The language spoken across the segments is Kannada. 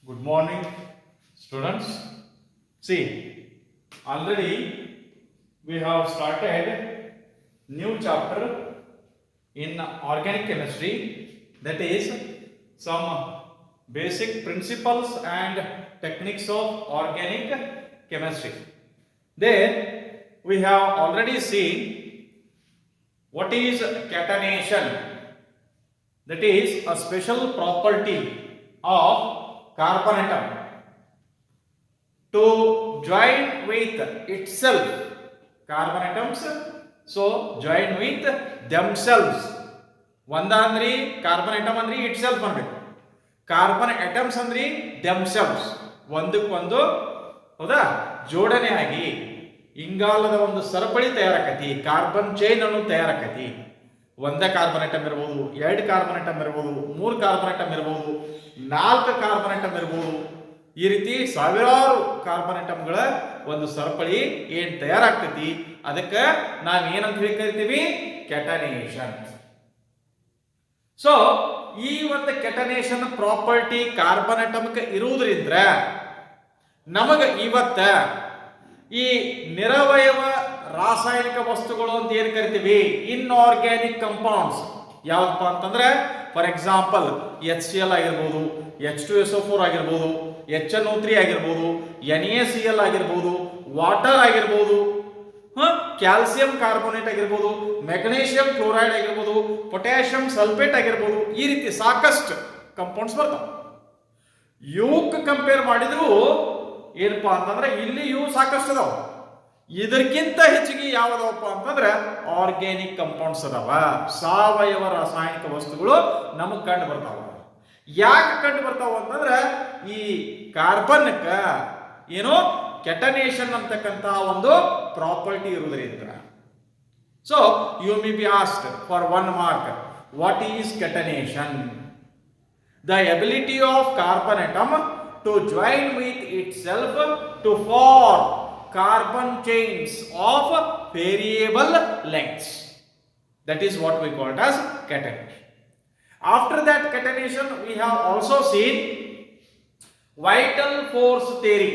Good morning, students. See, already we have started new chapter in organic chemistry, that is some basic principles and techniques of organic chemistry. There we have already seen what is catenation, that is a special property of carbon atom to join with itself. Carbon atoms so join with themselves. ಒಂದ ಅಂದ್ರಿ ಕಾರ್ಬನ್ ಅಟಮ್ ಅಂದ್ರಿ ಇಟ್ ಸೆಲ್ಫ್ ಅನ್ಬೇಕು, ಕಾರ್ಬನ್ ಅಟಮ್ಸ್ ಅಂದ್ರಿ ದೆಮ್ಸೆಲ್ವ್ಸ್, ಒಂದಕ್ಕೊಂದು ಹೌದಾ ಜೋಡಣೆ ಆಗಿ ಇಂಗಾಲದ ಒಂದು ಸರಪಳಿ ತಯಾರಾಕತಿ, ಕಾರ್ಬನ್ ಚೈನ್ ಅನ್ನು ತಯಾರಾಕತಿ. ಒಂದೇ ಕಾರ್ಬನ್ ಅಟಮ್ ಇರ್ಬೋದು, ಎರಡು ಕಾರ್ಬನ್ ಅಟಮ್ ಇರ್ಬೋದು, ಮೂರು ಕಾರ್ಬನ್ ಅಟಮ್ ಇರ್ಬೋದು, ನಾಲ್ಕು ಕಾರ್ಬನ್ ಅಟಮ್ ಇರ್ಬೋದು. ಈ ರೀತಿ ಸಾವಿರಾರು ಕಾರ್ಬನ್ ಅಟಮ್ಗಳ ಒಂದು ಸರಪಳಿ ಏನ್ ತಯಾರಾಗ್ತೈತಿ ಅದಕ್ಕೆ ನಾವ್ ಏನಂತ ಹೇಳಿ ಕರಿತೀವಿ, ಕೆಟನೇಷನ್. ಸೊ ಈ ಒಂದು ಕೆಟನೇಷನ್ ಪ್ರಾಪರ್ಟಿ ಕಾರ್ಬನ್ ಅಟಮ್ಗೆ ಇರುವುದರಿಂದ ನಮಗ ಇವತ್ತ ಈ ನಿರವಯವ ರಾಸಾಯನಿಕ ವಸ್ತುಗಳು ಅಂತ ಏನ್ ಕರಿತೀವಿ, ಇನ್ಆರ್ಗ್ಯಾನಿಕ್ ಕಂಪೌಂಡ್ಸ್ ಯಾವಪ್ಪ ಅಂತಂದ್ರೆ ಫಾರ್ ಎಕ್ಸಾಂಪಲ್ HCl ಆಗಿರ್ಬೋದು, H2SO4 ಆಗಿರ್ಬೋದು, HNO3 ಆಗಿರ್ಬೋದು, NaCl ಆಗಿರ್ಬೋದು, ವಾಟರ್ ಆಗಿರ್ಬೋದು, ಕ್ಯಾಲ್ಸಿಯಂ ಕಾರ್ಬೋನೇಟ್ ಆಗಿರ್ಬೋದು, ಮೆಗ್ನೀಷಿಯಂ ಕ್ಲೋರೈಡ್ ಆಗಿರ್ಬೋದು, ಪೊಟ್ಯಾಷಿಯಂ ಸಲ್ಫೇಟ್ ಆಗಿರ್ಬೋದು. ಈ ರೀತಿ ಸಾಕಷ್ಟು ಕಂಪೌಂಡ್ಸ್ ಬರ್ತಾವೆ. ಇವಕ್ಕೆ ಕಂಪೇರ್ ಮಾಡಿದ್ರು ಏನಪ್ಪಾ ಅಂತಂದ್ರೆ ಇಲ್ಲಿ ಇವು ಸಾಕಷ್ಟು ಅದಾವ. ಇದಕ್ಕಿಂತ ಹೆಚ್ಚಿಗೆ ಯಾವ್ದವಪ್ಪ ಅಂತಂದ್ರೆ ಆರ್ಗ್ಯಾನಿಕ್ ಕಂಪೌಂಡ್ಸ್ ಅದಾವ, ಸಾವಯವ ರಾಸಾಯನಿಕ ವಸ್ತುಗಳು ನಮಗ್ ಕಂಡು ಬರ್ತಾವ. ಯಾಕೆ ಕಂಡು ಬರ್ತಾವ ಅಂತಂದ್ರೆ ಈ ಕಾರ್ಬನ್ಕ ಏನೋ ಕೆಟನೇಷನ್ ಅಂತಕ್ಕಂತ ಒಂದು ಪ್ರಾಪರ್ಟಿ ಇರುವುದರಿಂದ. So you may be asked for 1 mark, what is catenation? The ability of carbon atom to join with itself to form carbon chains of variable lengths. That is what we call it as catenation. After that catenation, we have also seen vital force theory.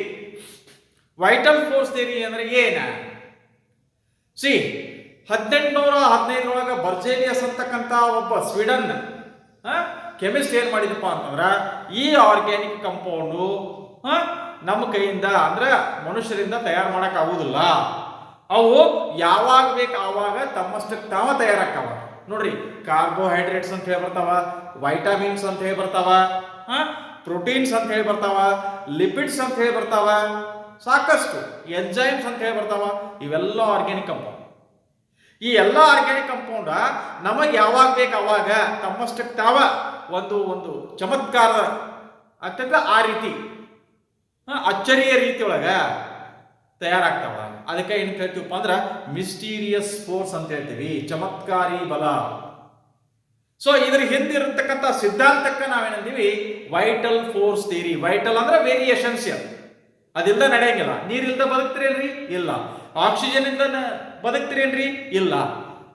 Vital force theory ಅಂದ್ರೆ ಏನ? ಸಿ 1815 ಬರ್ಜೇಲಿಯಸ್ ಅಂತಕ್ಕಂಥ ಒಬ್ಬ ಸ್ವೀಡನ್ ಕೆಮಿಸ್ಟ್ ಏನ್ ಮಾಡಿದಪ್ಪ ಅಂತಂದ್ರ ಈ ಆರ್ಗ್ಯಾನಿಕ್ ಕಂಪೌಂಡು ನಮ್ಮ ಕೈಯಿಂದ ಅಂದ್ರೆ ಮನುಷ್ಯರಿಂದ ತಯಾರು ಮಾಡಕ್ ಆಗುದಿಲ್ಲ, ಅವು ಯಾವಾಗ ಬೇಕು ಆವಾಗ ತಮ್ಮಷ್ಟಕ್ಕೆ ತಾವ ತಯಾರಾಕ್ಕವ. ನೋಡ್ರಿ, ಕಾರ್ಬೋಹೈಡ್ರೇಟ್ಸ್ ಅಂತ ಹೇಳಿ ಬರ್ತಾವ, ವೈಟಮಿನ್ಸ್ ಅಂತ ಹೇಳಿ ಬರ್ತಾವ, ಪ್ರೋಟೀನ್ಸ್ ಅಂತ ಹೇಳಿ ಬರ್ತಾವ, ಲಿಪಿಡ್ಸ್ ಅಂತ ಹೇಳಿ ಬರ್ತಾವ, ಸಾಕಷ್ಟು ಎಂಜೈಮ್ಸ್ ಅಂತ ಹೇಳಿ ಬರ್ತಾವ. ಇವೆಲ್ಲ ಆರ್ಗ್ಯಾನಿಕ್ ಕಂಪೌಂಡ್. ಈ ಎಲ್ಲ ಆರ್ಗ್ಯಾನಿಕ್ ಕಂಪೌಂಡ್ ನಮಗೆ ಯಾವಾಗ ಬೇಕು ಅವಾಗ ತಮ್ಮಷ್ಟಕ್ಕೆ ತಾವ ಒಂದು ಒಂದು ಚಮತ್ಕಾರ ಆಗ್ತದ, ಆ ರೀತಿ ಅಚ್ಚರಿಯ ರೀತಿ ಒಳಗ ತಯಾರಾಗ್ತಾವ. ಅದಕ್ಕೆ ಏನ್ ಹೇಳ್ತೀವಪ್ಪ ಅಂದ್ರ ಮಿಸ್ಟೀರಿಯಸ್ ಫೋರ್ಸ್ ಅಂತ ಹೇಳ್ತೀವಿ, ಚಮತ್ಕಾರಿ ಬಲ. ಸೊ ಇದ್ರ ಹಿಂದಿರತಕ್ಕಂಥ ಸಿದ್ಧಾಂತಕ್ಕೆ ನಾವೇನಂತೀವಿ, ವೈಟಲ್ ಫೋರ್ಸ್ ಥಿಯರಿ. ವೈಟಲ್ ಅಂದ್ರೆ ವೆರಿ ಎಸೆನ್ಷಿಯಲ್, ಅದಿಲ್ಲದ ನಡೆಯಂಗಿಲ್ಲ. ನೀರಿಲ್ದ ಬದುಕ್ತಿರೇನ್ರಿ? ಇಲ್ಲ. ಆಕ್ಸಿಜನ್ ಇಂದ ಬದುಕ್ತಿರೇನ್ರಿ? ಇಲ್ಲ.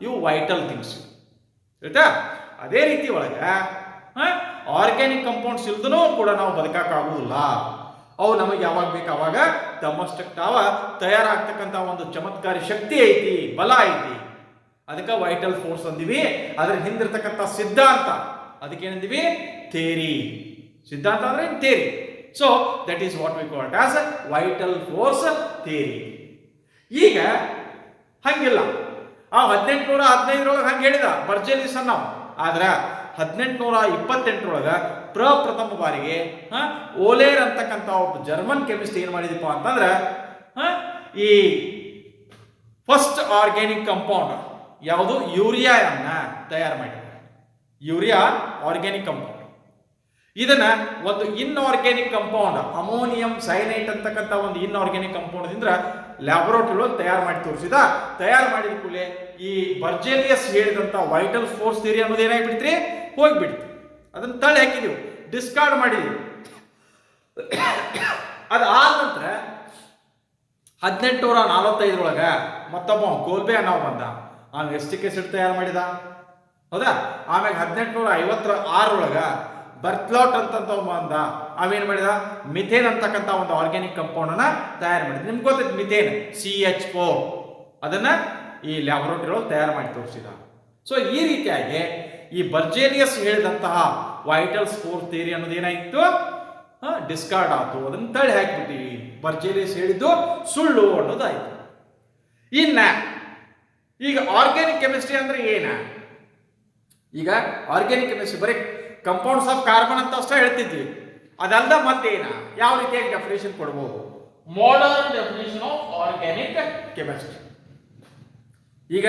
ಇವು ವೈಟಲ್ ಥಿಂಗ್ಸ್, ಆಯ್ತಾ? ಅದೇ ರೀತಿ ಒಳಗ ಆರ್ಗ್ಯಾನಿಕ್ ಕಂಪೌಂಡ್ಸ್ ಇಲ್ದನೂ ಕೂಡ ನಾವು ಬದುಕಾಗುವುದಿಲ್ಲ. ಅವು ನಮಗೆ ಯಾವಾಗ ಬೇಕು ಅವಾಗ ತಮ್ಮಷ್ಟಕ್ಕೆ ತಾವ ತಯಾರಾಗ್ತಕ್ಕಂಥ ಒಂದು ಚಮತ್ಕಾರಿ ಶಕ್ತಿ ಐತಿ, ಬಲ ಐತಿ. ಅದಕ್ಕೆ ವೈಟಲ್ ಫೋರ್ಸ್ ಅಂದಿವಿ. ಅದ್ರ ಹಿಂದಿರ್ತಕ್ಕಂಥ ಸಿದ್ಧಾಂತ ಅದಕ್ಕೆ ಏನಂದಿವಿ, ಥಿಯರಿ. ಸಿದ್ಧಾಂತ ಅಂದ್ರೆ theory. So that is what we call it as vital force theory. ಈಗ ಹಂಗಿಲ್ಲ, ಆ 1815 ಹಂಗೆ ಹೇಳಿದ ಬರ್ಜೇಲಿಯಸ್ ನಾವು. ಆದ್ರ 1828 ಪ್ರಪ್ರಥಮ ಬಾರಿಗೆ ಓಲೇರ್ ಅಂತಕ್ಕಂಥ ಒಬ್ಬ ಜರ್ಮನ್ ಕೆಮಿಸ್ಟ್ ಏನ್ ಮಾಡಿದಪ್ಪ ಅಂತಂದ್ರೆ ಈ ಫಸ್ಟ್ ಆರ್ಗ್ಯಾನಿಕ್ ಕಂಪೌಂಡ್ ಯಾವುದು ಯೂರಿಯಾವನ್ನ ತಯಾರು ಮಾಡಿದ. Urea organic compound. ಇದನ್ನ ಒಂದು ಇನ್ಆರ್ಗ್ಯಾನಿಕ್ ಕಂಪೌಂಡ್ ಅಮೋನಿಯಂ ಸೈನೈಟ್ ಅಂತಕ್ಕಂಥ ಒಂದು ಇನ್ಆರ್ಗ್ಯಾನಿಕ್ ಕಂಪೌಂಡ್ ಇಂದ ಲ್ಯಾಬೊರೇಟರಿ ತಯಾರು ಮಾಡಿ ತೋರಿಸಿದ. ತಯಾರು ಮಾಡಿದ ಕೂಡಲೇ ಈ ಬರ್ಜೇಲಿಯಸ್ ಹೇಳಿದಂತ ವೈಟಲ್ ಫೋರ್ಸ್ ಥಿಯರಿ ಅನ್ನೋದು ಏನಾಗ್ಬಿಡ್ತ್ರಿ, ಹೋಗ್ಬಿಡ್ತು. ಅದನ್ನ ತಳ್ಳಿ ಹಾಕಿದೀವಿ, ಡಿಸ್ಕಾರ್ಡ್ ಮಾಡಿದೀವಿ. ಅದಾದ ನಂತರ 1845 ಮತ್ತೊಬ್ಬ ಕೋಲ್ಬೆ ಅನ್ನೋ ಬಂದ. ಅವನು ಎಸ್ಟಿಕ್ ಆಸಿಡ್ ತಯಾರು ಮಾಡಿದ, ಹೌದಾ? ಆಮೇಲೆ 1856 ಬರ್ತ್ಲಾಟ್ ಅಂತ ಬಂದ, ಅವೇನ್ ಮಾಡಿದ ಮಿಥೇನ್ ಅಂತಕ್ಕಂಥ ಒಂದು ಆರ್ಗ್ಯಾನಿಕ್ ಕಂಪೌಂಡ್ ಅನ್ನ ತಯಾರು ಮಾಡಿದ. ನಿಮ್ಗೆ ಗೊತ್ತೈತೆ ಮಿಥೇನ್ CH4, ಅದನ್ನ ಈ ಲ್ಯಾಬೊರೇಟರಿ ಒಳಗೆ ತಯಾರು ಮಾಡಿ ತೋರಿಸಿದ. ಸೊ ಈ ರೀತಿಯಾಗಿ ಈ ಬರ್ಜೇಲಿಯಸ್ ಹೇಳಿದಂತಹ ವೈಟಲ್ ಸ್ಕೋರ್ ಥಿಯರಿ ಅನ್ನೋದು ಏನಾಯಿತು, ಡಿಸ್ಕಾರ್ಡ್ ಆಯ್ತು, ಅದನ್ನ ತಳ್ಳಿ ಹಾಕಿಬಿಟ್ಟಿವಿ. ಬರ್ಜೇಲಿಯಸ್ ಹೇಳಿದ್ದು ಸುಳ್ಳು ಅನ್ನೋದಾಯ್ತು. ಇನ್ನ ಈಗ ಆರ್ಗ್ಯಾನಿಕ್ ಕೆಮಿಸ್ಟ್ರಿ ಅಂದ್ರೆ ಏನ? ಈಗ ಆರ್ಗ್ಯಾನಿಕ್ ಕೆಮಿಸ್ಟ್ರಿ ಬರೀ ಕಂಪೌಂಡ್ಸ್ ಆಫ್ ಕಾರ್ಬನ್ ಅಂತ ಅಷ್ಟೇ ಹೇಳ್ತಿದ್ವಿ. ಅದಲ್ಲ ಮತ್ತೇನ, ಯಾವ ರೀತಿಯಾಗಿ ಡೆಫಿನೇಷನ್ ಕೊಡಬಹುದು? Modern definition of organic chemistry. ಈಗ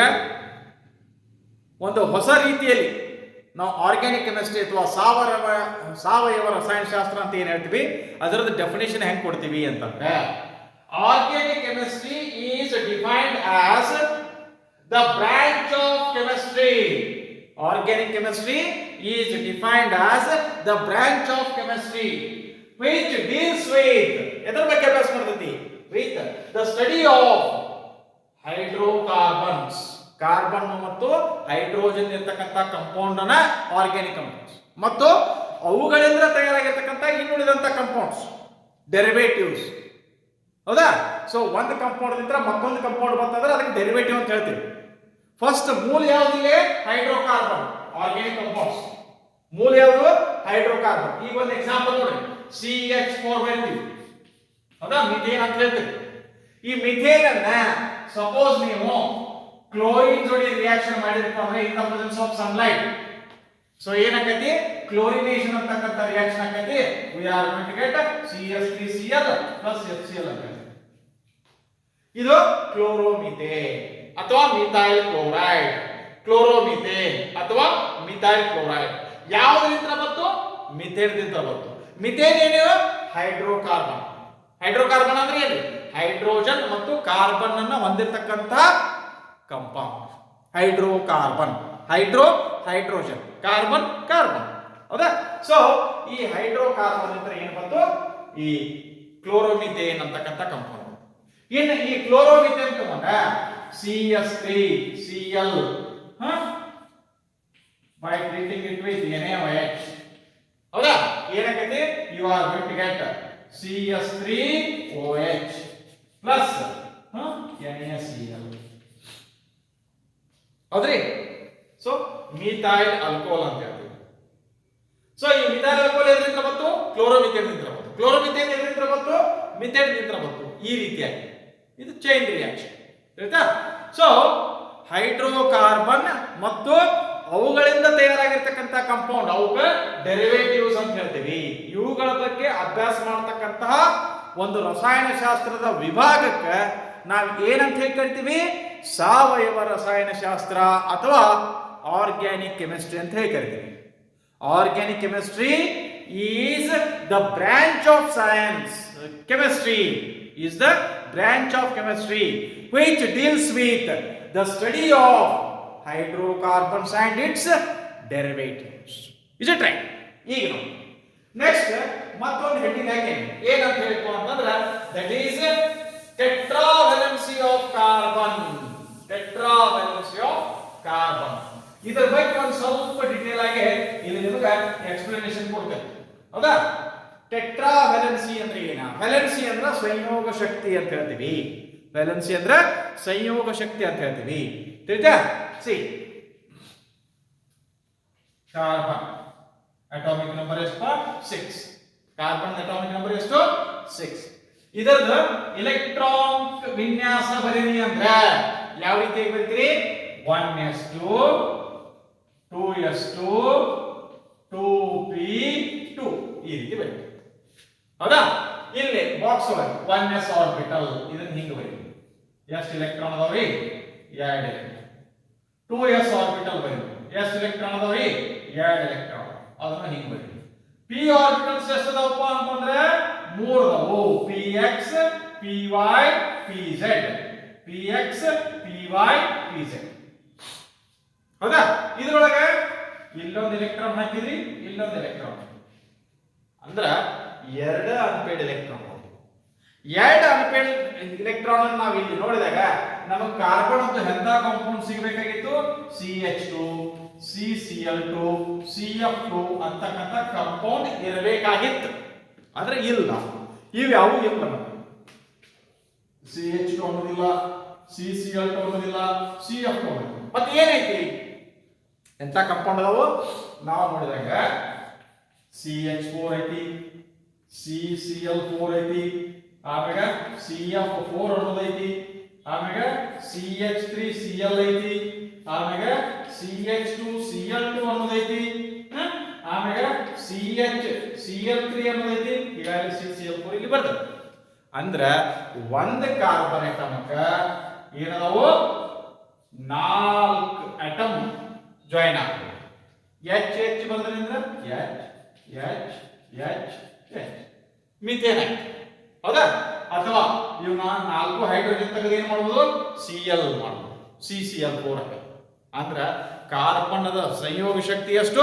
ಒಂದು ಹೊಸ ರೀತಿಯಲ್ಲಿ ನಾವು ಆರ್ಗ್ಯಾನಿಕ್ ಕೆಮಿಸ್ಟ್ರಿ ಅಥವಾ ಸಾವಯವ ರಸಾಯನಶಾಸ್ತ್ರ ಅಂತ ಏನ್ ಹೇಳ್ತೀವಿ, ಅದರದ್ದು ಡೆಫಿನೇಷನ್ ಹೆಂಗ್ ಕೊಡ್ತೀವಿ ಅಂತಂದ್ರೆ, organic chemistry is defined as the branch of chemistry. Organic chemistry is defined as the branch of chemistry which deals with, ಎದರ ಬಗ್ಗೆ ಅಭ್ಯಾಸ ಮಾಡ್ತೈತಿ? With the study of hydrocarbons, carbon ಮತ್ತು ಹೈಡ್ರೋಜನ್ ಇರತಕ್ಕಂಥ ಕಂಪೌಂಡ್ ಅನ್ನ ಆರ್ಗ್ಯಾನಿಕ್ ಕಂಪೌಂಡ್ಸ್, ಮತ್ತು ಅವುಗಳಿಂದ ತಯಾರಾಗಿರ್ತಕ್ಕಂಥ ಇನ್ನುಳಿದಂಥ ಕಂಪೌಂಡ್ಸ್, ಡೆರಿವೇಟಿವ್ಸ್. ಹೌದಾ? ಸೊ ಒಂದು ಕಂಪೌಂಡ್ ನಿಂತ ಮತ್ತೊಂದು ಕಂಪೌಂಡ್ ಬಂತಂದ್ರೆ ಅದಕ್ಕೆ ಡೆರಿವೇಟಿವ್ ಅಂತ ಹೇಳ್ತೀವಿ. ಫಸ್ಟ್ ಮೂಲ ಯಾವುದಿದೆ? ಹೈಡ್ರೋಕಾರ್ಬನ್. ಆರ್ಗ್ಯಾನಿಕ್ ಕಂಪೌಂಡ್ಸ್ ಮೂಲ ಯಾವುದು? ಹೈಡ್ರೋಕಾರ್ಬನ್. ಈಗ ಒಂದು ಎಕ್ಸಾಂಪಲ್ ನೋಡಿ, CH4 ಬರ್ತೀವಿ, ಹೌದಾ? ಮಿಥೇನ್ ಅಂತ ಹೇಳ್ತೀವಿ. ಈ ಮಿಥೇನ್ ಅನ್ನ ಸಪೋಸ್ ನೀವು ಕ್ಲೋರಿನ್ ಜೋಡಿ ರಿಯಾಕ್ಷನ್ ಮಾಡಿದ್ರಪ್ಪ ಅಂದ್ರೆ in the presence of sunlight, so ಏನಾಗೈತಿ? ಕ್ಲೋರಿನೇಷನ್ ಅಂತಕ್ಕಂಥ ರಿಯಾಕ್ಷನ್ ಆಗೈತಿ. We are going to get CH3Cl plus HCl ಅಂತ. ಇದು ಕ್ಲೋರೋಮಿಥೇನ್ ಅಥವಾ ಮಿಥೈಲ್ ಕ್ಲೋರೈಡ್, ಕ್ಲೋರೋಮಿಥೇನ್ ಅಥವಾ ಮಿಥೈಲ್ ಕ್ಲೋರೈಡ್. ಯಾವುದರಿಂದ ಬಂತು? ಮಿಥೇನ್ದಿಂದ ಬಂತು. ಮಿಥೇನ್ ಏನು? ಹೈಡ್ರೋಕಾರ್ಬನ್. ಹೈಡ್ರೋಕಾರ್ಬನ್ ಅಂದ್ರೆ ಏನು? ಹೈಡ್ರೋಜನ್ ಮತ್ತು ಕಾರ್ಬನ್ ಅನ್ನ ಹೊಂದಿರತಕ್ಕಂತ compound hydrocarbon. Hydrogen, carbon carbon. ಹೌದಾ? ಸೊ ಈ ಹೈಡ್ರೋಕಾರ್ಬನ್ ಅಂದ್ರೆ ಏನು ಬಂತು? ಈ ಕ್ಲೋರೋಮಿಥೇನ್ ಅಂತಕ್ಕಂಥ ಕಂಪೌಂಡ್. ಇನ್ನು ಈ ಕ್ಲೋರೋಮಿಥೇನ್ ತಗೊಂಡ CH3Cl by treating it with NaOH, ಹೌದಾ? ಏನಾಗೈತಿ? You are going to get CH3OH plus NaCl. ಹೌದ್ರಿ? ಸೊ ಮಿಥೈಲ್ ಆಲ್ಕೋಹಾಲ್ ಅಂತ ಹೇಳ್ತೀವಿ. ಸೊ ಈ ಮಿಥೈಲ್ ಆಲ್ಕೋಹಾಲ್ ಎದರಿಂದ ಬಂತು? ಕ್ಲೋರೋಮಿಥೇನ್ ನಿಂದ ಬಂತು. ಕ್ಲೋರೋಮಿಥೇನ್ ಎದರಿಂದ ಬಂತು? ಮಿಥೇನ್ ನಿಂದ ಬಂತು. ಈ ರೀತಿಯಾಗಿ ಇದು ಚೈನ್ ರಿಯಾಕ್ಷನ್. ಆಯ್ತಾ? ಸೊ ಹೈಡ್ರೋಕಾರ್ಬನ್ ಮತ್ತು ಅವುಗಳಿಂದ ತಯಾರಾಗಿರ್ತಕ್ಕಂಥ ಕಂಪೌಂಡ್, ಅವುಗಳ ಡೆರಿವೇಟಿವ್ಸ್ ಅಂತ ಹೇಳ್ತೀವಿ. ಇವುಗಳ ಬಗ್ಗೆ ಅಭ್ಯಾಸ ಮಾಡತಕ್ಕಂತಹ ಒಂದು ರಸಾಯನಶಾಸ್ತ್ರದ ವಿಭಾಗಕ್ಕೆ ನಾವು ಏನಂತ ಹೇಳಿ ಕರಿತೀವಿ? ಸಾವಯವ ರಸಾಯನಶಾಸ್ತ್ರ ಅಥವಾ ಆರ್ಗ್ಯಾನಿಕ್ ಕೆಮಿಸ್ಟ್ರಿ ಅಂತ ಹೇಳಿ ಕರಿತೀವಿ. Organic chemistry is the branch of science. Chemistry is the branch of chemistry which deals with the study of hydrocarbons and its derivatives. Is it right? ಈಗ ನೋಡಿ, ನೆಕ್ಸ್ಟ್ ಮತ್ತೊಂದು ಹೆಡ್ಡಿಂಗ್ ಹಾಕಿ ಏನಂತ ಹೇಳ್ಕೊ ಅಂತಂದ್ರೆ, that is tetravalency of carbon. tetravalency of carbon. ಇದರ ಬಗ್ಗೆ ಒಂದು ಸ್ವಲ್ಪ ಡಿಟೇಲ್ ಆಗಿ ಇದು ನಿಮಗೆ ಎಕ್ಸ್ಪ್ಲನೇಷನ್ ಕೊಡ್ತೇನೆ. ಹೌದಾ? ಟೆಟ್ರಾವ್ಯಾಲೆನ್ಸಿ ಅಂದ್ರೆ ಏನ? ವ್ಯಾಲೆನ್ಸಿ ಅಂದ್ರೆ ಸಂಯೋಗ ಶಕ್ತಿ ಅಂತ ಹೇಳ್ತೀವಿ. ವ್ಯಾಲೆನ್ಸಿ ಅಂದ್ರೆ ಸಂಯೋಗ ಶಕ್ತಿ ಅಂತ ಹೇಳ್ತೀವಿ. ತಿಳಿತಾ? ಸಿ ಕಾರ್ಬನ್ ಅಟಾಮಿಕ್ ನಂಬರ್ ಎಷ್ಟು? 6. ಕಾರ್ಬನ್ ಅಟಾಮಿಕ್ ನಂಬರ್ ಎಷ್ಟು? 6. ಇದರದ್ದು ಎಲೆಕ್ಟ್ರಾನ್ ವಿನ್ಯಾಸ ಬರೀರಿ ಅಂದ್ರೆ ಯಾವ ರೀತಿಯಾಗಿ ಬರೀತೀರಿ? 1s2 2s2 2p2 ಈ ರೀತಿ ಬರೀತೀವಿ. ಹೌದಾ? ಇಲ್ಲಿ ಬಾಕ್ಸ್ ಒಳಗೆ 1s ಆರ್ಬಿಟಲ್ ಇದನ್ನ ಹಿಂಗೆ ಬರೀ. ಎಷ್ಟು ಎಲೆಕ್ಟ್ರಾನ್ ಅದಾವ್ರಿ? 2 ಎಲೆಕ್ಟ್ರಾನ್. 2s ಆರ್ಬಿಟಲ್ ಬರೀ. ಎಷ್ಟು ಎಲೆಕ್ಟ್ರಾನ್ ಅದಾವ್ರಿ? 2 ಎಲೆಕ್ಟ್ರಾನ್. ಅದನ್ನ ಹಿಂಗೆ ಬರೀ. p ಆರ್ಬಿಟಲ್ಸ್ ಎಷ್ಟು ಅದಾವಪ್ಪ ಅಂತಂದ್ರೆ 3 ಅದಾವು. px py pz. px py pz. ಹೌದಾ? ಇದರೊಳಗೆ ಇಲ್ಲೊಂದು ಎಲೆಕ್ಟ್ರಾನ್ ಹಾಕಿದ್ರಿ, ಇಲ್ಲೊಂದು ಎಲೆಕ್ಟ್ರಾನ್. ಅಂದ್ರ 2 ಅನ್ಪೇಡ್ ಎಲೆಕ್ಟ್ರಾನ್. 2 ಅನ್ಪೇಡ್ ಎಲೆಕ್ಟ್ರಾನ್ ಅನ್ನು ನಾವು ಇಲ್ಲಿ ನೋಡಿದಾಗ ನಮಗೆ ಕಾರ್ಬನ್ ಒಂದು ಎಂತ ಕಾಂಪೌಂಡ್ ಸಿಗಬೇಕಾಗಿತ್ತು? CH2 CCl2 CF2 ಅಂತಕ್ಕಂಥ ಕಂಪೌಂಡ್ ಇರಬೇಕಾಗಿತ್ತು, ಆದ್ರೆ ಇಲ್ಲ. ಇವ್ಯಾವು ಇಲ್ಲ ನಮಗೆ. CH2 ಅನ್ನೋದಿಲ್ಲ, CCl2 ಅನ್ನೋದಿಲ್ಲ, CF2 ಅನ್ನೋದಿಲ್ಲ. ಮತ್ತೆ ಏನೈತಿ? ಎಂತ ಕಂಪೌಂಡ್ ಅದಾವು? ನಾವು ನೋಡಿದಾಗ CH4 ಐತಿ, CCl4 ಐತಿ, ಆಮ್ಯಾಗ CF4 ಅನ್ನೋದೈತಿ, ಆಮ್ಯಾಗ CH3Cl ಐತಿ, ಆಮ್ಯಾಗ CH2Cl2 ಅನ್ನೋದೈತಿ, ಆಮ್ಯಾಗ CHCl3 ಅನ್ನೋದೈತಿ, ಹೀಗಾಗಿ CCl4 ಇಲ್ಲಿ ಬರ್ತದೆ. ಅಂದ್ರ ಒಂದು ಕಾರ್ಬನ್ ಅಟಮಕ್ಕ ಏನದಾವು? 4 ಅಟಮ್ ಜಾಯಿನ್ ಆಗ್ತವೆ. H ಬಂದ್ರಿಂದ H ಮಿಥೇನ್ ಆಯ್ತು, ಹೌದಾ? ಅಥವಾ ಇವನ್ನ 4 ಹೈಡ್ರೋಜನ್ ತೆಗೆದು ಏನ್ ಮಾಡ್ಬೋದು? Cl ಮಾಡ್ಬೋದು, CCl4 ಅಂದ್ರ ಕಾರ್ಬನ್ನದ ಸಂಯೋಗ ಶಕ್ತಿ ಎಷ್ಟು?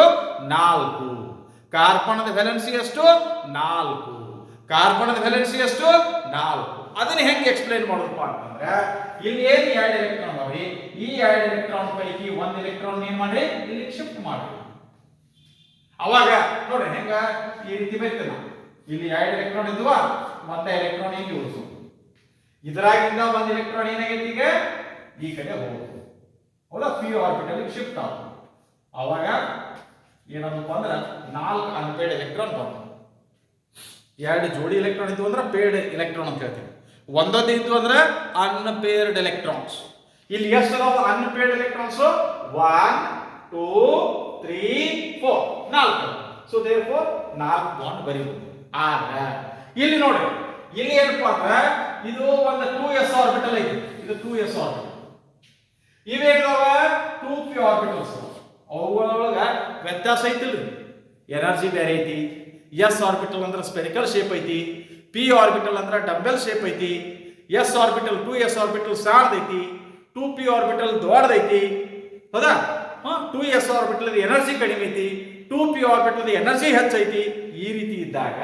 4. ಕಾರ್ಬನ್ನದ ವ್ಯಾಲೆನ್ಸಿ ಎಷ್ಟು? 4. ಕಾರ್ಬನ್ನದ ವ್ಯಾಲೆನ್ಸಿ ಎಷ್ಟು? 4. ಅದನ್ನ ಹೆಂಗೆ ಎಕ್ಸ್ಪ್ಲೈನ್ ಮಾಡೋದಪ್ಪ ಅಂತಂದ್ರೆ, ಇಲ್ಲಿ ಏನು 2 ಎಲೆಕ್ಟ್ರಾನ್ ಅದಾವೆ, ಈ 2 ಎಲೆಕ್ಟ್ರಾನ್ ಪೈಕಿ 1 ಎಲೆಕ್ಟ್ರಾನ್ ಏನ್ ಮಾಡ್ರಿ? ಇಲ್ಲಿ ಶಿಫ್ಟ್ ಮಾಡ್ರಿ. ಅವಾಗ ನೋಡ್ರಿ ಹೆಂಗ ಈ ರೀತಿ ಬರ್ತದೆ. ಇಲ್ಲಿ 2 ಎಲೆಕ್ಟ್ರಾನ್ ಇದ್ವಾ, ಒಂದ ಎಲೆಕ್ಟ್ರಾನ್ ಇಲ್ಲಿ ಉಳಿಸು, ಇದರಾಗಿಂದ 1 ಎಲೆಕ್ಟ್ರಾನ್ ಏನಾಗೈತಿ? ಈಗ ಈ ಕಡೆ ಹೋಗುತ್ತೆ, ಹೌದಾ? ಪಿ ಆರ್ಬಿಟಲ್ ಶಿಫ್ಟ್ ಆಗುತ್ತೆ. ಅವಾಗ ಏನಪ್ಪ ಅಂದ್ರೆ 4 ಅನ್ಪೇಡ್ ಎಲೆಕ್ಟ್ರಾನ್ ಬಂತು. 2 ಜೋಡಿ ಎಲೆಕ್ಟ್ರಾನ್ ಇದ್ವು ಅಂದ್ರೆ ಪೇರ್ಡ್ ಎಲೆಕ್ಟ್ರಾನ್ ಅಂತ ಹೇಳ್ತೀವಿ. ಒಂದೊಂದು ಇದ್ವು ಅಂದ್ರೆ ಅನ್ಪೇರ್ಡ್ ಎಲೆಕ್ಟ್ರಾನ್ಸ್. ಇಲ್ಲಿ ಎಷ್ಟು ಅದಾವ unpaired electrons? 1 2 3 4 4. So therefore 4 bond ಬರೀಬಹುದು. ಆದ್ರೆ ಇಲ್ಲಿ ನೋಡಿ, ಇಲ್ಲಿ ಏನಪ್ಪಾ ಅಂದ್ರೆ ಇದು ಒಂದು 2s ಆರ್ಬಿಟಲ್ ಐತಿ, ಇದು 2s ಆರ್ಬಿಟಲ್. ಇವೇನವ 2p orbitals. ಅವುಗಳೊಳಗ ವ್ಯತ್ಯಾಸ ಐತಿಲ್ರಿ, ಎನರ್ಜಿ ಬೇರೆ ಐತಿ. s ಆರ್ಬಿಟಲ್ ಅಂದ್ರೆ ಸ್ಪೆರಿಕಲ್ ಶೇಪ್ ಐತಿ, p ಆರ್ಬಿಟಲ್ ಅಂದ್ರೆ ಡಂಬೆಲ್ ಶೇಪ್ ಐತಿ, s ಆರ್ಬಿಟಲ್ 2s ಆರ್ಬಿಟಲ್ ಸಣ್ಣದೈತಿ, 2p ಆರ್ಬಿಟಲ್ ದೊಡ್ಡದೈತಿ, ಹೌದಾ? 2s ಆರ್ಬಿಟಲ್ ಎನರ್ಜಿ ಕಡಿಮೆ ಐತಿ, 2p ಆರ್ಬಿಟಲ್ ಎನರ್ಜಿ ಹೆಚ್ಚೈತಿ. ಈ ರೀತಿ ಇದ್ದಾಗ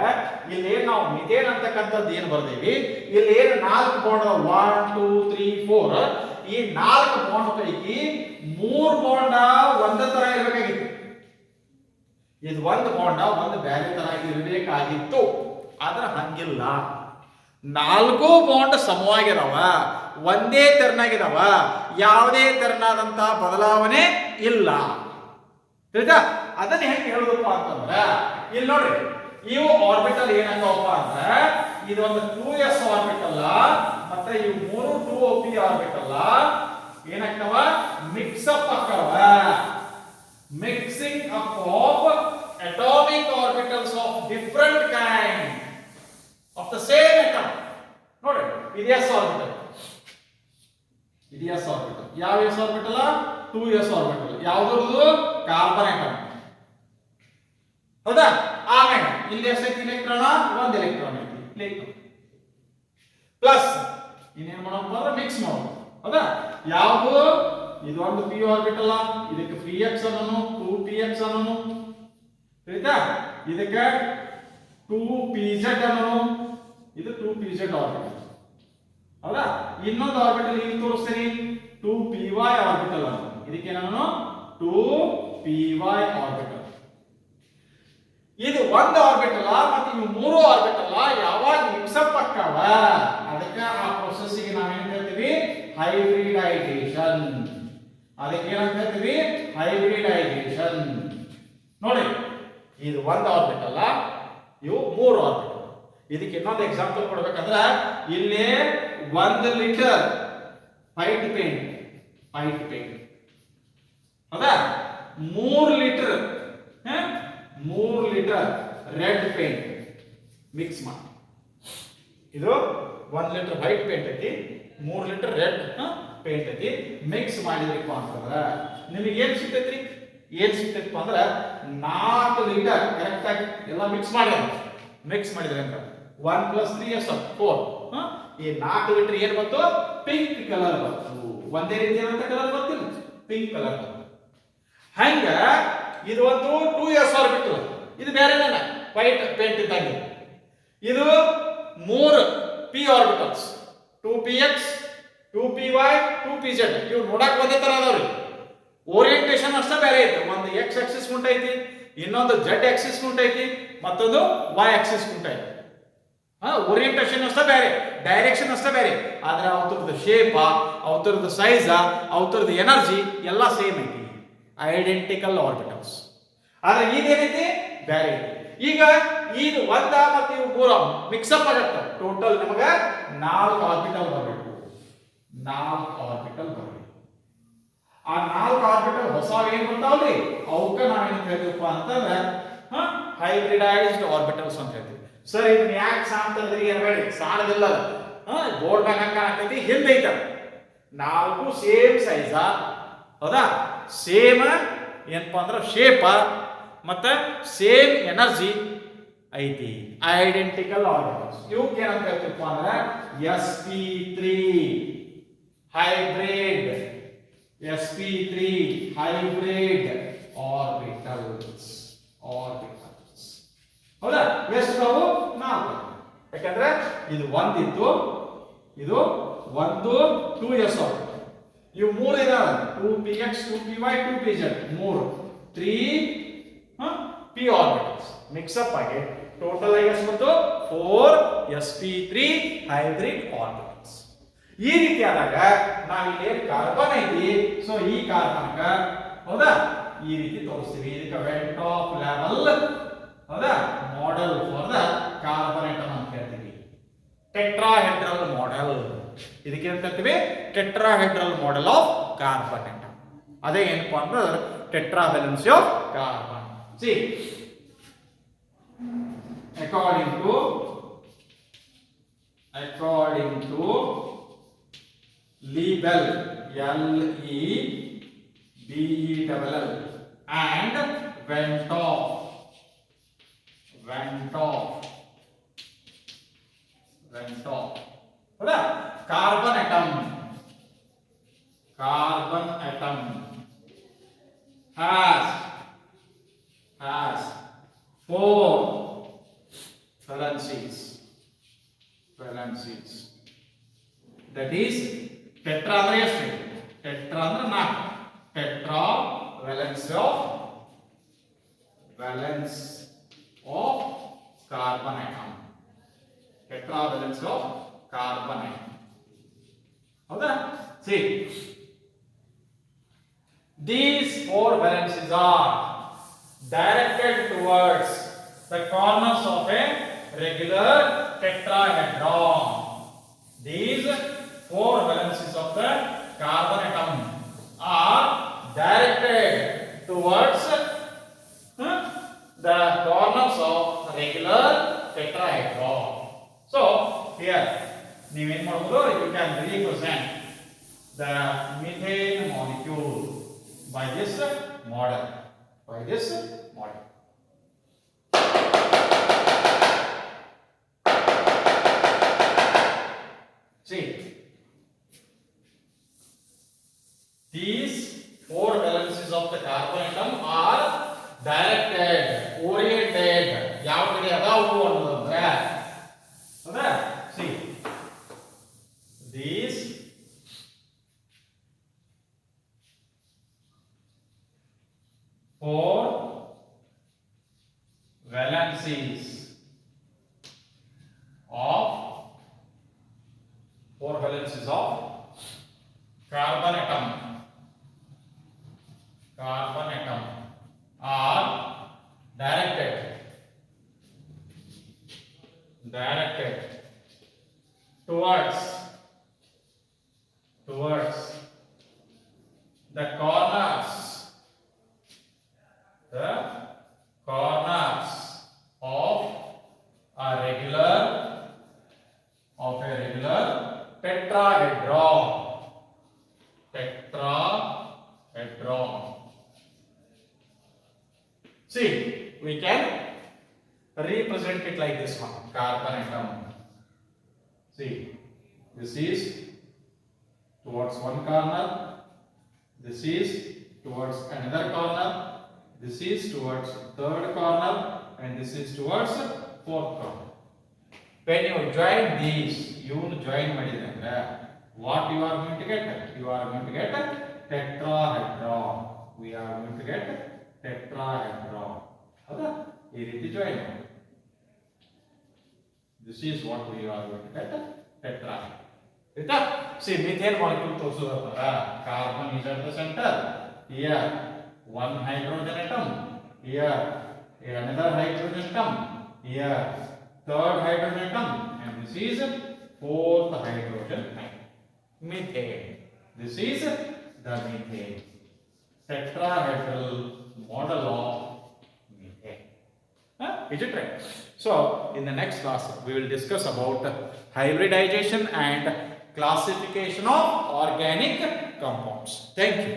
ಇಲ್ಲಿ ನಾವು ಮಿಥೇನ್ ಅಂತಕ್ಕಂಥದ್ದು ಏನು ಬರ್ದೇವಿ, ಇಲ್ಲಿ ಏನು 4 ಬಾಂಡ್ 1 2 3 4, ಈ 4 ಬಾಂಡ್ ಪೈಕಿ 3 ಬಾಂಡ್ ಒಂದೇ ತರ ಇರಬೇಕಾಗಿತ್ತು. ಇದು ಒಂದು ಬಾಂಡ್ ಒಂದು ಬೇರೆ ತರ ಇರಬೇಕಾಗಿತ್ತು, ಆದ್ರೆ ಹಂಗಿಲ್ಲ. 4 ಬಾಂಡ್ ಸಮವಾಗಿದಾವ, ಒಂದೇ ತೆರನಾಗಿದಾವ, ಯಾವುದೇ ತೆರನಾದಂತ ಬದಲಾವಣೆ ಇಲ್ಲ. ತಿಳಿತಾ? ಅದನ್ನ ಹೆಂಗೆ ಹೇಳುದಪ್ಪ ಅಂತಂದ್ರೆ, ಇಲ್ಲಿ ನೋಡ್ರಿ, ಇವು ಆರ್ಬಿಟಲ್ ಏನಾಗವಪ್ಪ ಅಂದ್ರೆ, ಇದೊಂದು 2s ಆರ್ಬಿಟಲ್ ಮತ್ತೆ ಇವು 3 2p ಆರ್ಬಿಟಲ್ ಏನಾಗ್ತಾವ? ಮಿಕ್ಸ್ ಅಪ್ ಆಗ್ತಾವ. Mixing up of atomic orbitals of different kind of the same atom. ನೋಡಿ, ಇದು s ಆರ್ಬಿಟಲ್, ಇದು s ಆರ್ಬಿಟಲ್. ಯಾವ s ಆರ್ಬಿಟಲ್? 2s orbital. ಯಾವ್ದು? ಕಾರ್ಬನ್ ಅಟಮ್, ಹೌದಾ? ಆಮೇಲೆ ಇಲ್ಲಿ ಎಷ್ಟೈತಿ ಎಲೆಕ್ಟ್ರಾನ್? 1 ಎಲೆಕ್ಟ್ರಾನ್ ಐತಿ. ಪ್ಲಸ್ ಇನ್ನೇನ್ ಮಾಡೋಣ ಅಂದ್ರೆ ಮಿಕ್ಸ್ ಮಾಡೋಣ, ಹೌದಾ? ಯಾವುದು? ಇದು ಒಂದು p ಆರ್ಬಿಟಲ್, ಇದಕ್ಕೆ px ಅನ್ನೋನು, 2px ಅನ್ನೋನು, ತಿಳಿತಾ? ಇದಕ್ಕೆ 2pz ಅನ್ನೋನು, ಇದು 2pz ಆರ್ಬಿಟಲ್, ಹೌದಾ? ಇನ್ನೊಂದು ಆರ್ಬಿಟಲ್ ಇಲ್ಲಿ ತೋರಿಸ್ತೀನಿ, 2py ಆರ್ಬಿಟಲ್ ಅನ್ನೋನು. ಇದಕ್ಕೆ ನಾನು 2py ಆರ್ಬಿಟಲ್. ಇದು ಒಂದು ಆರ್ಬಿಟಲ್ ಮತ್ತೆ ಇವು 3 ಆರ್ಬಿಟಲ್ ಯಾವಾಗ ಮಿಕ್ಸಪ್ ಆಗ್ತಾವ, ಅದಕ್ಕೆ ಆ ಪ್ರೋಸೆಸ್ ಗೆ ನಾವೇನ್ ಹೇಳ್ತೀವಿ? ಹೈಬ್ರಿಡೈಸೇಷನ್. ಅದಕ್ಕೆ ಏನಂತ ಹೇಳ್ತೀವಿ? ಹೈಬ್ರಿಡೈಸೇಷನ್. ನೋಡಿ, ಇದು ಒಂದು ಆರ್ಬಿಟಲ್, ಇವು 3 ಆರ್ಬಿಟಲ್. ಇದಕ್ಕೆ ಇನ್ನೊಂದು ಎಕ್ಸಾಂಪಲ್ ಕೊಡ್ಬೇಕಂದ್ರೆ, ಇಲ್ಲಿ 1 ಲೀಟರ್ ವೈಟ್ ಪೇಂಟ್, ಹೌದಾ? 3 ಲೀಟರ್ ರೆಡ್ ಪೇಂಟ್ ಮಿಕ್ಸ್ ಮಾಡಿ, ಇದು 1 ಲೀಟರ್ ವೈಟ್ ಪೇಂಟ್ ಐತಿ, 3 ಲೀಟರ್ ರೆಡ್ ಪೇಂಟ್ ಐತಿ. ಮಿಕ್ಸ್ ಮಾಡಿದ್ರಿಪ್ಪ ಅಂತಂದ್ರೆ ನಿಮಗೆ ಏನ್ ಸಿಗ್ತೈತ್ರಿ? ಏನ್ ಸಿಗ್ತೈತಪ್ಪ ಅಂದ್ರೆ 4 ಲೀಟರ್ ಕರೆಕ್ಟ್ ಆಗಿ ಎಲ್ಲ ಮಿಕ್ಸ್ ಮಾಡಿದ್ರೆ ಅಂತ 1 + 3 = 4. ಈ 4 ಲೀಟರ್ ಏನ್ ಬಂತು? ಪಿಂಕ್ ಕಲರ್ ಬಂತು. ಒಂದೇ ರೀತಿಯಾದಂತ ಕಲರ್ ಬರ್ತಿಲ್ಲ, ಪಿಂಕ್ ಕಲರ್ ಬಂತು. ಹಂಗ ಇದು ಒಂದು 2s ಆರ್ಬಿಟಲ್, ಇದು ಬೇರೆನೇ ವೈಟ್ ಪೇಂಟ್ ಇದ್ದಂಗೆ. ಇದು 3 p orbitals, 2px 2py 2pz. ಇವು ನೋಡಕ್ ಒಂದೇ ತರ ಅದಾವ್ರಿ, ಓರಿಯೆಂಟೇಷನ್ ಅಷ್ಟೇ ಬೇರೆ ಐತಿ. ಒಂದು x ಆಕ್ಸಿಸ್ ಮುಂದೆ ಐತಿ, ಇನ್ನೊಂದು z ಆಕ್ಸಿಸ್ ಉಂಟೈತಿ ಮತ್ತೊಂದು y ಆಕ್ಸಿಸ್ ಉಂಟೈತಿ ಓರಿಯಂಟೇಷನ್ ಅಷ್ಟೇ ಬೇರೆ ಡೈರೆಕ್ಷನ್ ಅಷ್ಟೇ ಬೇರೆ ಆದ್ರೆ ಅವತರದ ಶೇಪ್ ಅವತರದ ಸೈಜ್ ಅವತರದ ಎನರ್ಜಿ ಎಲ್ಲ ಸೇಮ್ ಐತಿ ಐಡೆಂಟಿಕಲ್ ಆರ್ಬಿಟಲ್ಸ್ ಆದ್ರೆ ಇದೇನೈತಿ ಬೇರೆ ಈಗ ಇದು ಒಂದ ಮತ್ತು ಇವು ಮೂರ ಮಿಕ್ಸಪ್ ಆಗತ್ತೆ ಟೋಟಲ್ ನಮಗ 4 ಆರ್ಬಿಟಲ್ ಬರಬೇಕು 4 ಆರ್ಬಿಟಲ್ ಬರಬೇಕು ಆ 4 ಆರ್ಬಿಟಲ್ ಹೊಸ ಏನ್ ಬರ್ತಾವ್ರಿ ಅವಕ್ಕ ನಾವೇನ್ ಹೇಳ್ತೀವಪ್ಪ ಅಂತಂದ್ರೆ ಹೈಬ್ರಿಡೈಸ್ಡ್ ಆರ್ಬಿಟಲ್ಸ್ ಅಂತ ಹೇಳ್ತೀವಿ ಸರ್ ಇದನ್ನ ಯಾಕೆ ಸಾಂತಂದ್ರಿ ಏನ್ಬೇಡಿ ಸಾಣದಿಲ್ಲ ಬೋರ್ಡ್ ಮ್ಯಾಗ ಹಂಗ ಆಗ್ತೈತಿ ಹಿಂದೆ ಐತ 4 ಸೇಮ್ ಸೈಜ್ ಹೌದಾ ಸೇಮ್ ಏನಪ್ಪಾ ಅಂದ್ರೆ ಶೇಪ್ ಮತ್ತೆ ಸೇಮ್ ಎನರ್ಜಿ ಐತಿ ಐಡೆಂಟಿಕಲ್ ಆರ್ಬಿಟಲ್ಸ್ ಇವಕ್ಕೆ ಏನಂತ ಹೇಳ್ತೀವಪ್ಪ ಅಂದ್ರೆ sp3 hybrid sp3 hybrid orbitals ಹೌದಾ ಎಷ್ಟು ನಾವು 4 ಯಾಕಂದ್ರೆ ಇದು ಒಂದಿತ್ತು ಇದು ಒಂದು 2s ಆರ್ಬಿಟಲ್ ಇವು ಮೂರು ಇದಾವೆ 2px 2py 2pz 3 p orbitals mix-up ಆಗಿ ಟೋಟಲ್ ಆಗಿ ಎಷ್ಟು ಬಂತು 4 sp3 ಹೈಬ್ರಿಡ್ ಆರ್ಬಿಟಲ್ಸ್ ಈ ರೀತಿ ಆದಾಗ ನಾವಿಲ್ಲಿ ಕಾರ್ಬನ್ ಐತಿ ಸೊ ಈ ಕಾರ್ಬನ್ಕ ಹೌದಾ ಈ ರೀತಿ ತೋರಿಸ್ತೀವಿ ಇದಕ್ಕೆ ವೆಂಟ್ ಆಫ್ ಲೆವೆಲ್ ಹೌದಾ model for the carbon atom ಅಂತ ಹೇಳ್ತೀವಿ ಟೆಟ್ರಾಹೆಡ್ರಲ್ ಮಾಡೆಲ್ ಇದಕ್ಕೆ ಅಂತ ಹೇಳ್ತೀವಿ tetrahedral model of carbon atom ಅದೇ ಏನಪ್ಪಾ ಅಂದ್ರೆ tetravalency of carbon see according to Lebel Lebel and Ventoff ಹೌದಾ carbon atom has 4 valencies that is tetra ಅಂದ್ರೆ ಎಷ್ಟು tetra ಅಂದ್ರೆ 4 tetra valence of carbon atom tetra valence of carbon atom ಹೌದಾ see these 4 valencies are directed towards the corners of a regular tetrahedron. These 4 valencies of the carbon atom are directed towards the corners of regular tetrahedron. So here you can represent the methane molecule by this model. See, these 4 valencies of the carbon atom are directed, oriented. ಯಾವ ಕಡೆ ಅದಾವು ಅನ್ನೋದಂದ್ರೆ ಹೌದಾ see these 4 valencies of carbon atom are directed towards the corners of a regular tetrahedron. See, we can represent it like this one, carbon atom. See, this is towards one corner, this is towards another corner, this is towards third corner, and this is towards fourth corner. When you join these, what you are going to get? You are going to get a tetrahedron. We are going to get tetrahedron. ಹೌದಾ ಈ ರೀತಿ ಜಾಯಿನ್ ಮಾಡಿ. This is what we are going to get tetra. ಆಯ್ತಾ ಸಿ ಮಿಥೇನ್ ಮಾಲಿಕ್ಯೂಲ್ ತೋರಿಸೋದಲ್ಲ carbon is at the center. Here one hydrogen atom. Here another hydrogen atom. Here third hydrogen atom, and this is fourth hydrogen atom. Methane. This is the methane. Tetrahedral model of methane. Is it right? So, in the next class, we will discuss about hybridization and classification of organic compounds. Thank you.